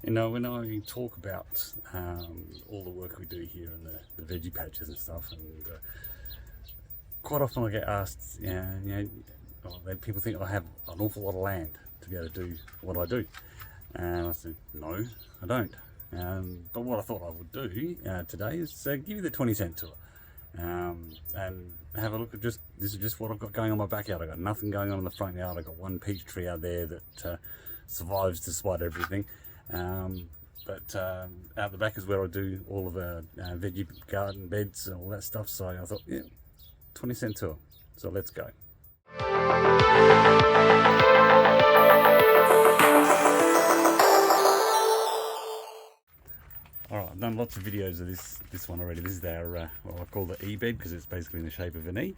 You know, when I talk about all the work we do here in the veggie patches and stuff, and quite often I get asked, people think I have an awful lot of land to be able to do what I do. And I said, no, I don't. But what I thought I would do today is give you the 20-cent tour and have a look at this is just what I've got going on my backyard. I've got nothing going on in the front yard. I've got one peach tree out there that survives despite everything. But out the back is where I do all of our veggie garden beds and all that stuff. So I thought, yeah, 20-cent tour. So let's go. Alright, I've done lots of videos of this one already. This is our, what I call the E-bed, because it's basically in the shape of an E.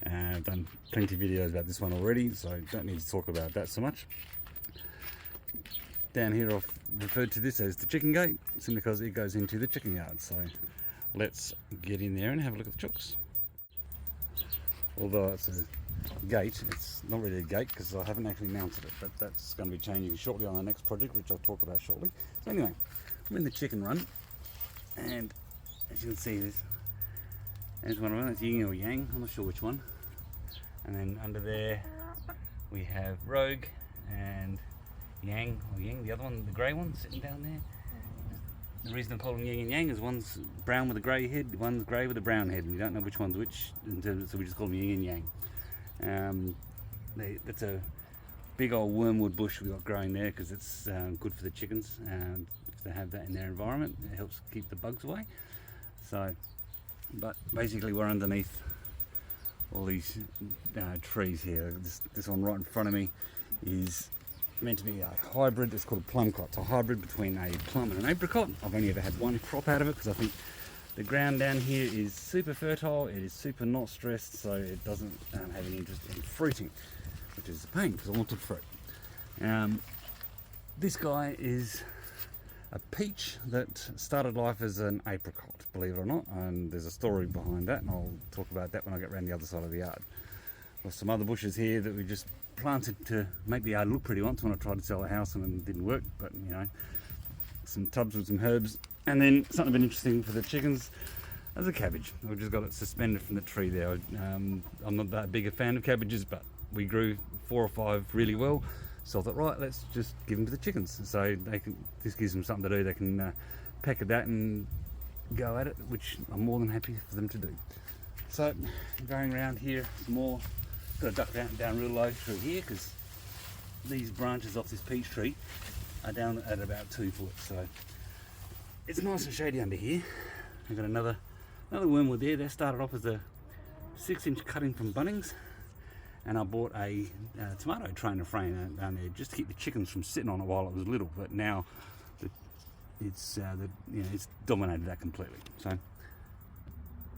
I've done plenty of videos about this one already, so I don't need to talk about that so much. Down here I've referred to this as the chicken gate, simply because it goes into the chicken yard. So let's get in there and have a look at the chooks. Although it's a gate, it's not really a gate because I haven't actually mounted it, but that's going to be changing shortly on the next project, which I'll talk about shortly. So anyway, I'm in the chicken run, and as you can see, there's one of them. It's yin or yang, I'm not sure which one. And then under there we have Rogue and Yang, or Yang, the other one, the grey one sitting down there. The reason I call them Yin and Yang is one's brown with a grey head, one's grey with a brown head, and we don't know which one's which, so we just call them Yin and Yang. That's a big old wormwood bush we got growing there because it's good for the chickens. If they have that in their environment, it helps keep the bugs away. So, but basically we're underneath all these trees here. This one right in front of me is meant to be a hybrid. It's called a plum crop. It's a hybrid between a plum and an apricot. I've only ever had one crop out of it because I think the ground down here is super fertile. It is super not stressed, so it doesn't have any interest in fruiting, which is a pain because I wanted fruit. This guy is a peach that started life as an apricot, believe it or not, and there's a story behind that, and I'll talk about that when I get around the other side of the yard. There's some other bushes here that we just planted to make the yard look pretty once when I tried to sell the house and it didn't work, but you know, some tubs with some herbs. And then something a bit interesting for the chickens is a cabbage. I've just got it suspended from the tree there. I'm not that big a fan of cabbages, but we grew 4 or 5 really well, so I thought, right, let's just give them to the chickens. So this gives them something to do. They can peck at that and go at it, which I'm more than happy for them to do. So going around here some more. Got to duck down real low through here because these branches off this peach tree are down at about 2 foot, so it's nice and shady under here. I've got another wormwood there. That started off as a 6-inch cutting from Bunnings, and I bought a tomato trainer frame down there just to keep the chickens from sitting on it while it was little. But now it's dominated that completely. So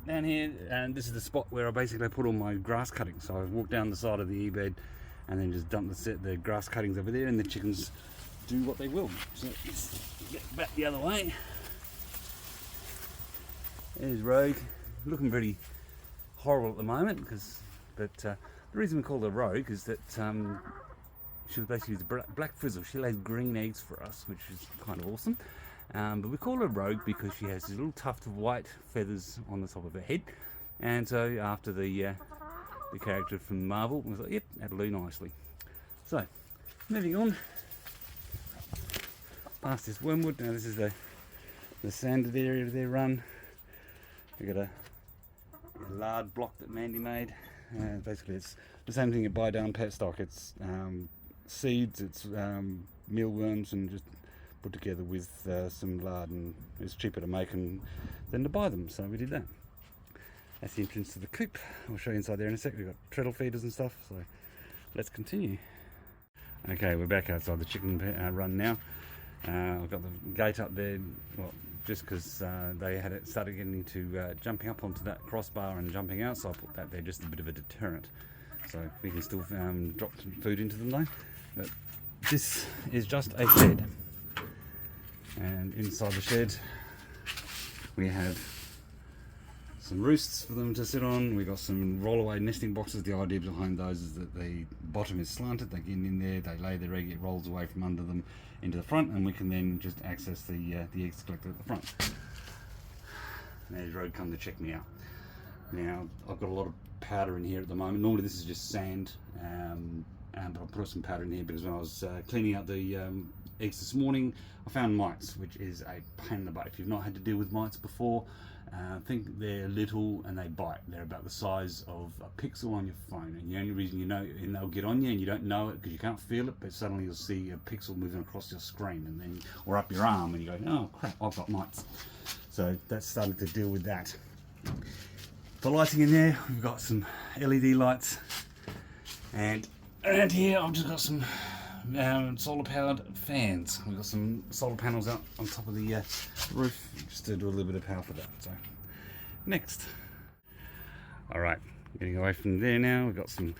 down here, and this is the spot where I basically put all my grass cuttings. So I walk down the side of the E-bed and then just dump the grass cuttings over there, and the chickens do what they will. So let's get back the other way. There's Rogue, looking pretty horrible at the moment, but the reason we call her Rogue is that she was basically the black frizzle. She lays green eggs for us, which is kind of awesome. But we call her Rogue because she has this little tuft of white feathers on the top of her head, and so after the character from Marvel, we thought, yep, that'll do nicely. So moving on past this wormwood. Now this is the sanded area of their run. We've got a lard block that Mandy made. Basically it's the same thing you buy down pet stock. It's seeds, it's mealworms, and just put together with some lard, and it's cheaper to make than to buy them, so we did that. That's the entrance to the coop. I'll show you inside there in a sec. We've got treadle feeders and stuff, so let's continue. Okay, we're back outside the chicken run now. I've got the gate up there, well, just because they had it started getting into jumping up onto that crossbar and jumping out, so I put that there just a bit of a deterrent, so we can still drop some food into them though. But this is just a shed, and inside the shed we have some roosts for them to sit on. We got some rollaway nesting boxes. The idea behind those is that the bottom is slanted. They get in there, they lay their egg, it rolls away from under them into the front, and we can then just access the eggs collected at the front. There's Road come to check me out. Now I've got a lot of powder in here at the moment. Normally this is just sand, but I put some powder in here because when I was cleaning out the eggs this morning, I found mites, which is a pain in the butt. If you've not had to deal with mites before, think they're little and they bite. They're about the size of a pixel on your phone, and the only reason you know, and they'll get on you and you don't know it because you can't feel it, but suddenly you'll see a pixel moving across your screen, and then or up your arm, and you go, oh crap, I've got mites. So that's starting to deal with that. For lighting in there, we've got some LED lights, and around here I've just got some solar powered fans. We've got some solar panels out on top of the roof just to do a little bit of power for that. So next, all right, getting away from there now, we've got some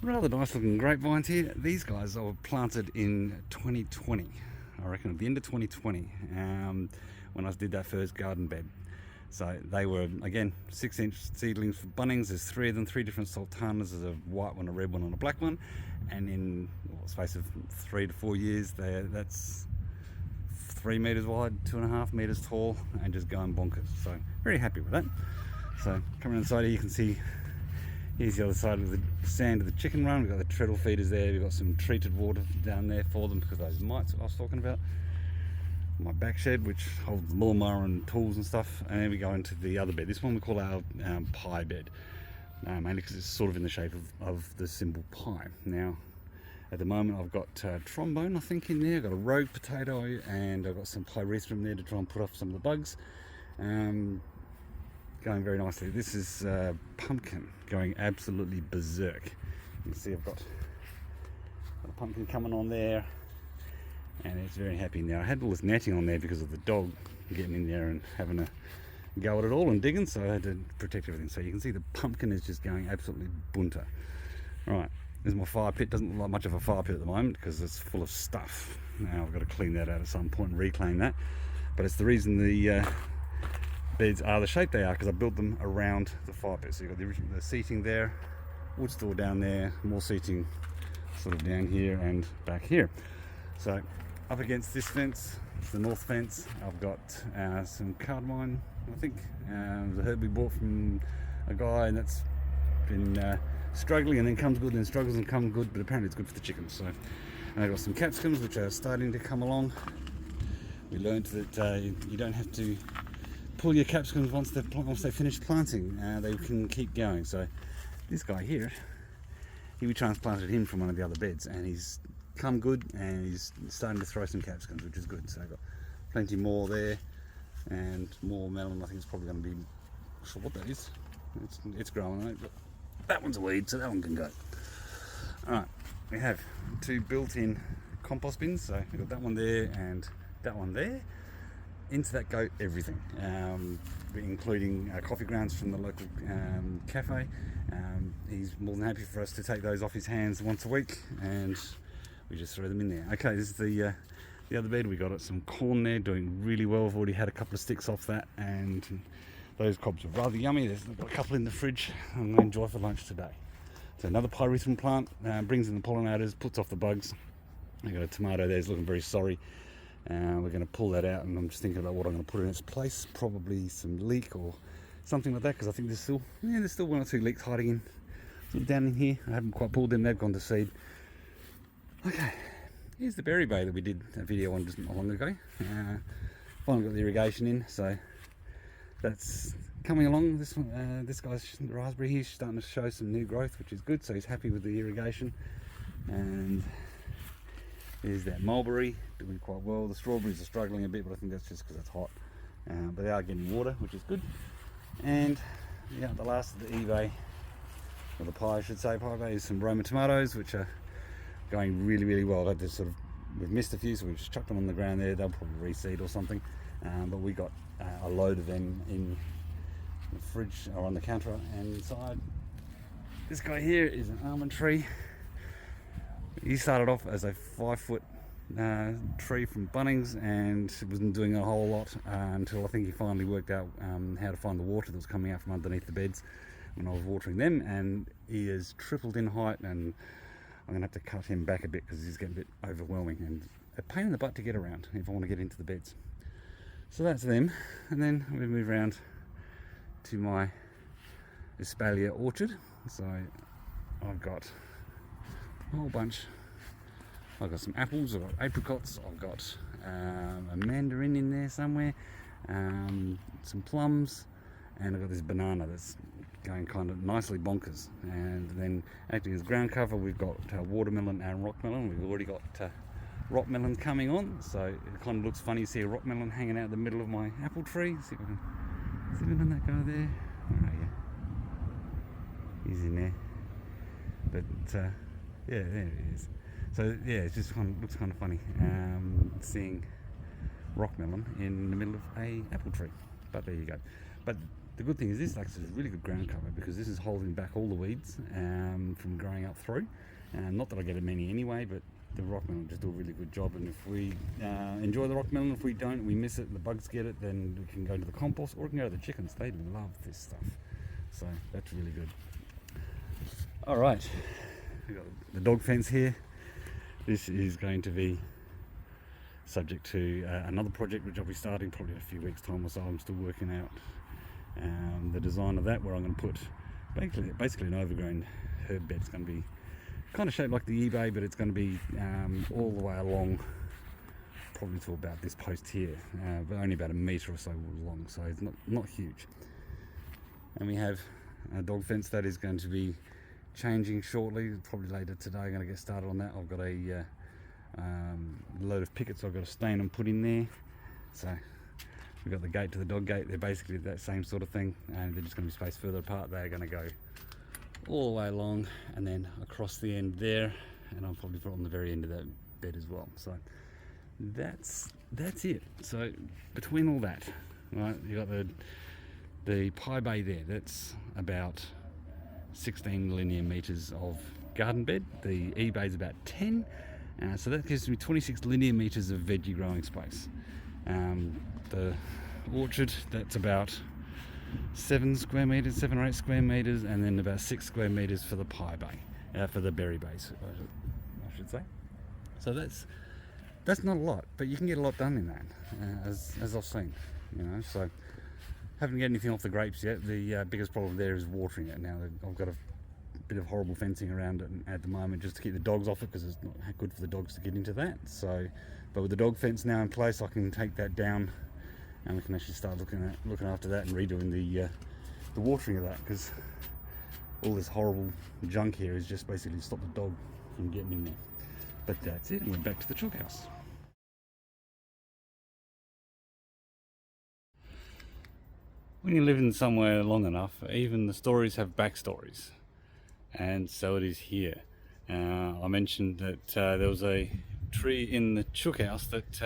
rather nice looking grapevines here. These guys were planted in 2020, I reckon at the end of 2020, when I did that first garden bed. So they were, again, 6-inch seedlings for Bunnings. There's 3 of them, 3 different sultanas. There's a white one, a red one, and a black one. And in the space of 3 to 4 years, that's 3 meters wide, 2.5 meters tall, and just going bonkers. So very happy with that. So coming inside here, you can see here's the other side of the sand of the chicken run. We've got the treadle feeders there. We've got some treated water down there for them because of those mites that I was talking about. My back shed, which holds lawnmower and tools and stuff, and then we go into the other bed. This one we call our pie bed, mainly because it's sort of in the shape of the symbol pi. Now at the moment I've got trombone, I think, in there. I've got a rogue potato, and I've got some pyrethrum there to try and put off some of the bugs. Going very nicely. This is pumpkin going absolutely berserk. You can see I've got a pumpkin coming on there, and it's very happy now. I had all this netting on there because of the dog getting in there and having a go at it all and digging, so I had to protect everything. So you can see the pumpkin is just going absolutely bunter. Right, there's my fire pit. Doesn't look like much of a fire pit at the moment because it's full of stuff. Now I've got to clean that out at some point and reclaim that. But it's the reason the beds are the shape they are, because I built them around the fire pit. So you've got the seating there, wood store down there, more seating sort of down here and back here. So up against this fence, it's the north fence, I've got some cardamom, I think, the herb we bought from a guy, and that's been struggling and then comes good, then struggles and comes good, but apparently it's good for the chickens. So, and I've got some capsicums which are starting to come along. We learned that you don't have to pull your capsicums once they finish planting. They can keep going. So this guy here, we transplanted him from one of the other beds, and he's come good, and he's starting to throw some capsicums, which is good. So I've got plenty more there, and more melon. I think it's probably going to be, not sure what that is. It's growing, right? But that one's a weed, so that one can go. Alright, we have 2 built-in compost bins, so we've got that one there and that one there. Into that go everything, including coffee grounds from the local cafe. He's more than happy for us to take those off his hands once a week, and we just throw them in there. Okay, this is the other bed. We got some corn there, doing really well. I've already had a couple of sticks off that, and those cobs are rather yummy. I've got a couple in the fridge I'm going to enjoy for lunch today. So another pyrethrum plant, brings in the pollinators, puts off the bugs. I've got a tomato there, it's looking very sorry. We're going to pull that out, and I'm just thinking about what I'm going to put in its place. Probably some leek or something like that, because I think there's still 1 or 2 leeks hiding in down in here. I haven't quite pulled them, they've gone to seed. Okay, here's the berry bay that we did a video on just not long ago. Finally got the irrigation in, so that's coming along. This one, this guy's raspberry, he's starting to show some new growth, which is good, so he's happy with the irrigation. And there's that mulberry doing quite well. The strawberries are struggling a bit, but I think that's just because it's hot. But they are getting water, which is good. And yeah, the last of the eBay, or the pie I should say, pie bay, is some Roma tomatoes, which are going really, really well. I've just we've missed a few, so we've just chucked them on the ground there. They'll probably reseed or something. But we got a load of them in the fridge or on the counter and inside. This guy here is an almond tree. He started off as a 5-foot tree from Bunnings, and wasn't doing a whole lot until I think he finally worked out how to find the water that was coming out from underneath the beds when I was watering them, and he has tripled in height, and I'm going to have to cut him back a bit because he's getting a bit overwhelming and a pain in the butt to get around if I want to get into the beds. So that's them, and then we move around to my espalier orchard. So I've got a whole bunch. I've got some apples, I've got apricots, I've got a mandarin in there somewhere, some plums, and I've got this banana that's going kind of nicely bonkers. And then acting as ground cover, we've got watermelon and rockmelon. We've already got rockmelon coming on, so it kind of looks funny to see a rockmelon hanging out in the middle of my apple tree. See if I can zoom in on that guy there. Where are you? He's in there. But yeah, there he is. So yeah, it just kind of looks kind of funny seeing rockmelon in the middle of a apple tree. But there you go. But the good thing is this acts as really good ground cover because this is holding back all the weeds from growing up through. Not that I get many anyway, but the rockmelon just do a really good job. And if we enjoy the rockmelon, if we don't, we miss it, the bugs get it, then we can go to the compost or we can go to the chickens. They love this stuff. So that's really good. All right, we've got the dog fence here. This is going to be subject to another project which I'll be starting probably in a few weeks' time or so. I'm still working out the design of that, where I'm going to put basically an overgrown herb bed. It's going to be kind of shaped like the eBay, but it's going to be all the way along, probably to about this post here, but only about a metre or so long, so it's not huge. And we have a dog fence that is going to be changing shortly, probably later today. I'm going to get started on that. I've got a load of pickets I've got to stain and put in there. So we've got the gate to the dog gate. They're basically that same sort of thing, and they're just going to be spaced further apart. They're going to go all the way along and then across the end there, and I'll probably put on the very end of that bed as well. So that's it. So between all that, right, you got the pie bay there. That's about 16 linear meters of garden bed. The eBay is about 10, so that gives me 26 linear meters of veggie growing space. The orchard, that's about 7 or 8 square meters, and then about 6 square meters for the pie bay, for the berry bays, I should say. So that's not a lot, but you can get a lot done in that, as I've seen, you know. So haven't got anything off the grapes yet. The biggest problem there is watering it now. I've got a bit of horrible fencing around it at the moment just to keep the dogs off it, because it's not good for the dogs to get into that. So, but with the dog fence now in place, I can take that down and we can actually start looking after that and redoing the watering of that, because all this horrible junk here is just basically to stop the dog from getting in there. But that's it, and we're back to the chook house. When you live in somewhere long enough, even the stories have backstories, and so it is here. I mentioned that there was a tree in the chook house that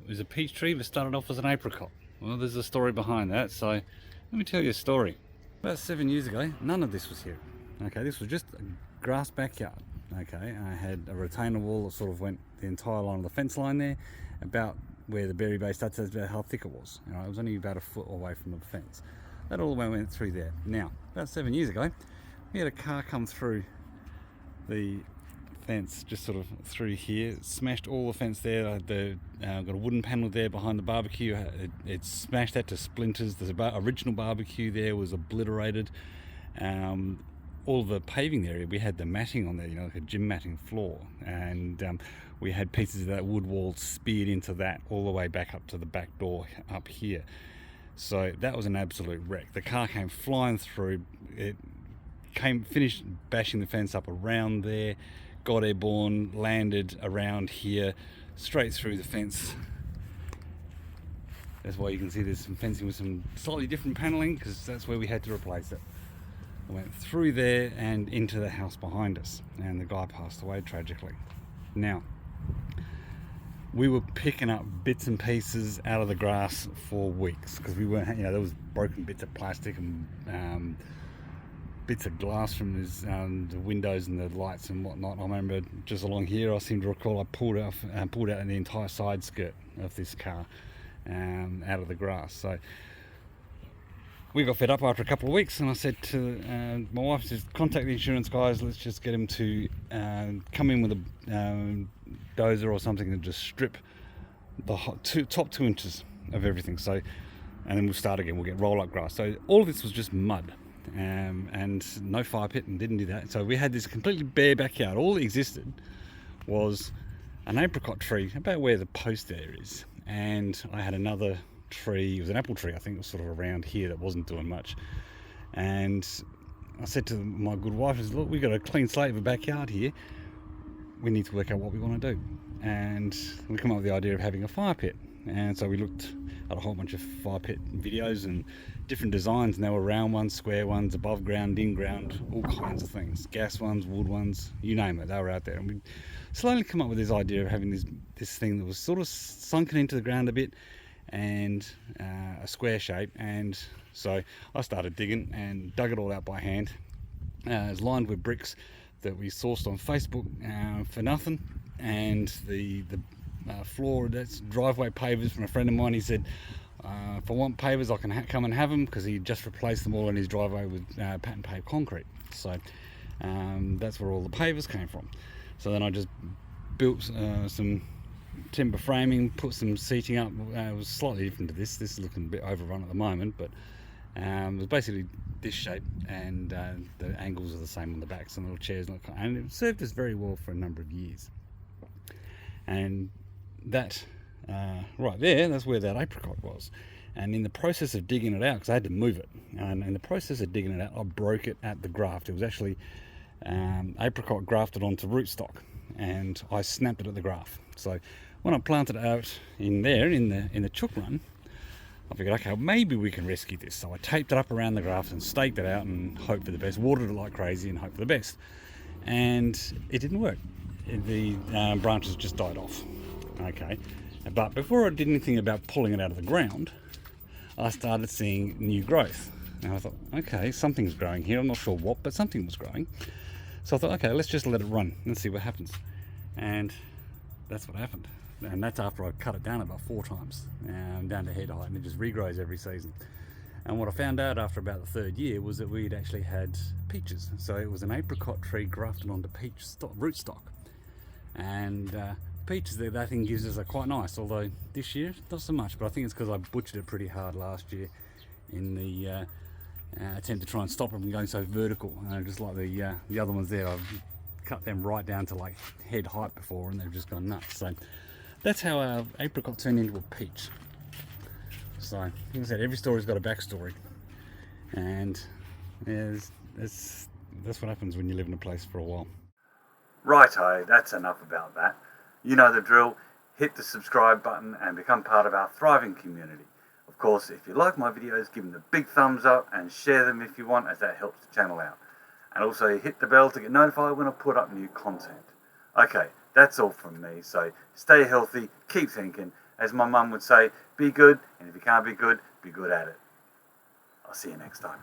was a peach tree that started off as an apricot. Well, there's a story behind that, so let me tell you a story. About 7 years ago, none of this was here. Okay, this was just a grass backyard. Okay, I had a retainer wall that sort of went the entire line of the fence line there, about where the berry bay starts. That's about how thick it was. You know, it was only about a foot away from the fence. That all the way went through there. Now, about 7 years ago, we had a car come through the fence, just sort of through here, smashed all the fence there. Got a wooden panel there behind the barbecue. It smashed that to splinters. The original barbecue there was obliterated. All the paving area, we had the matting on there, you know, like a gym matting floor, and we had pieces of that wood wall speared into that all the way back up to the back door up here. So that was an absolute wreck. The car came flying through. It finished bashing the fence up around there, got airborne, landed around here, straight through the fence. That's why you can see there's some fencing with some slightly different paneling, because that's where we had to replace it. I went through there and into the house behind us, and the guy passed away tragically. Now, we were picking up bits and pieces out of the grass for weeks, because we weren't, you know, there was broken bits of plastic and bits of glass from his the windows and the lights and whatnot. I remember just along here, I seem to recall I pulled out the entire side skirt of this car out of the grass. So we got fed up after a couple of weeks, and I said to my wife, just contact the insurance guys, let's just get him to come in with a dozer or something and just strip the top 2 inches of everything. So, and then we'll start again, we'll get roll-up grass. So all of this was just mud and no fire pit, and didn't do that. So we had this completely bare backyard. All that existed was an apricot tree about where the post there is, and I had another tree, it was an apple tree, I think it was sort of around here, that wasn't doing much. And I said to my good wife, look, we've got a clean slate of a backyard here, we need to work out what we want to do. And we come up with the idea of having a fire pit. And so we looked at a whole bunch of fire pit videos and different designs, and there were round ones, square ones, above ground, in ground, all kinds of things, gas ones, wood ones, you name it, they were out there. And we slowly come up with this idea of having this thing that was sort of sunken into the ground a bit, and a square shape. And so I started digging and dug it all out by hand. It's lined with bricks that we sourced on Facebook for nothing, and the floor, that's driveway pavers from a friend of mine. He said if I want pavers I can come and have them, because he just replaced them all in his driveway with pattern paved concrete. So that's where all the pavers came from. So then I just built some timber framing, put some seating up. It was slightly different to this is looking a bit overrun at the moment, but it was basically this shape, and the angles are the same on the back, some little chairs, and it served us very well for a number of years. And that right there, that's where that apricot was. And in the process of digging it out, because I had to move it, and in the process of digging it out, I broke it at the graft. It was actually apricot grafted onto rootstock, and I snapped it at the graft. So when I planted it out in there, in the chook run, I figured, okay, well, maybe we can rescue this. So I taped it up around the graft and staked it out and hoped for the best, watered it like crazy and hoped for the best. And it didn't work. The branches just died off. Okay, but before I did anything about pulling it out of the ground, I started seeing new growth. And I thought, okay, something's growing here. I'm not sure what, but something was growing. So I thought, okay, let's just let it run and see what happens. And that's what happened. And that's after I cut it down about 4 times, down to head height, and it just regrows every season. And what I found out after about the 3rd year was that we'd actually had peaches. So it was an apricot tree grafted onto peach rootstock. And peaches, that thing gives us are quite nice, although this year not so much. But I think it's because I butchered it pretty hard last year in the attempt to try and stop them from going so vertical. Just like the other ones there, I've cut them right down to like head height before, and they've just gone nuts. So that's how our apricot turned into a peach. So, like I said, every story's got a backstory, and yeah, that's what happens when you live in a place for a while. Righto, that's enough about that. You know the drill. Hit the subscribe button and become part of our thriving community. Of course, if you like my videos, give them the big thumbs up and share them if you want, as that helps the channel out. And also hit the bell to get notified when I put up new content. Okay, that's all from me, so stay healthy, keep thinking. As my mum would say, be good, and if you can't be good at it. I'll see you next time.